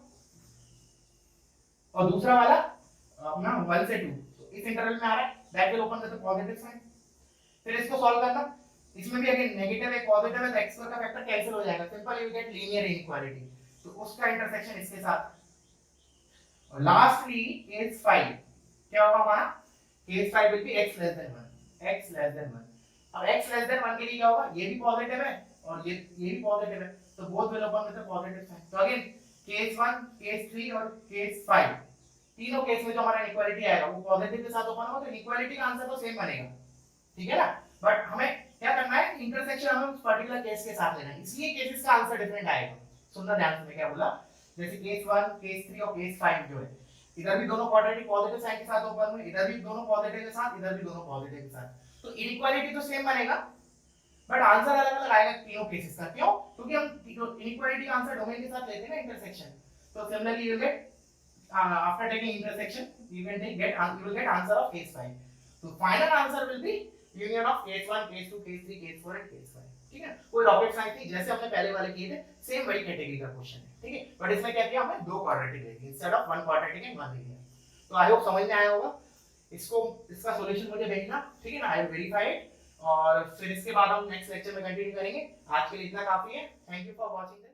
और दूसरा वाला अपना 1 से 2, तो इस इंटरवल में आ रहा है, that will open with the positive sign. फिर इसको सॉल्व करना, इसमें भी अगेन नेगेटिव है पॉजिटिव है, तो x स्क्वायर का फैक्टर कैंसिल हो जाएगा, simple you get linear inequality, तो उसका इंटरसेक्शन इसके साथ. और लास्टली केस 5 क्या होगा हमारा, case 5 will be x less than 1, x less than 1. अब x लेस देन 1 के लिए क्या होगा, ये भी पॉजिटिव है और ये भी पॉजिटिव है, तो both will open with the positive sign. तो अगेन केस 1 केस 3 और केस 5 तीनों केस में जो हमारा इनइक्वालिटी आएगा वो पॉजिटिव के साथ ओपन होगा, तो इनइक्वालिटी का आंसर तो सेम बनेगा, ठीक है ना. बट हमें क्या करना है, इंटरसेक्शन हमें उस पर्टिकुलर केस के साथ लेना है, इसलिए केसेस का आंसर डिफरेंट आएगा. सुनना ध्यान से, मैं क्या बोला, जैसे केस 1 केस 3 और केस 5 जो है, इधर भी दोनों क्वाड्रेटिक पॉजिटिव साइन के साथ ओपन हुए, इधर भी दोनों पॉजिटिव के साथ, इधर भी दोनों पॉजिटिव के साथ, तो इनइक्वालिटी तो सेम बनेगा बट आंसर अलग अलग आएगा तीनों केसेस का. क्यों, क्योंकि हम इनइक्वालिटी का आंसर डोमेन के साथ लेते हैं ना इंटरसेक्शन. तो similarly you get after taking intersection you will get answer of case 5. so final answer will be union of case 1 case 2 case 3 case 4 and case 5. ठीक है, कोई रॉकेट साइंस नहीं, जैसे हमने पहले वाले किए थे सेम वही कैटेगरी का क्वेश्चन है, ठीक है. बट इसमें क्या किया हमने, दो क्वाड्रेटिक लेके instead of one quadratic and one linear. तो आई होप समझ में आया होगा. इसका सॉल्यूशन मुझे भेजना, ठीक है ना, आई विल वेरीफाई इट, और फिर इसके बाद हम नेक्स्ट लेक्चर में कंटिन्यू करेंगे. आज के लिए इतना काफी है. Thank you for watching.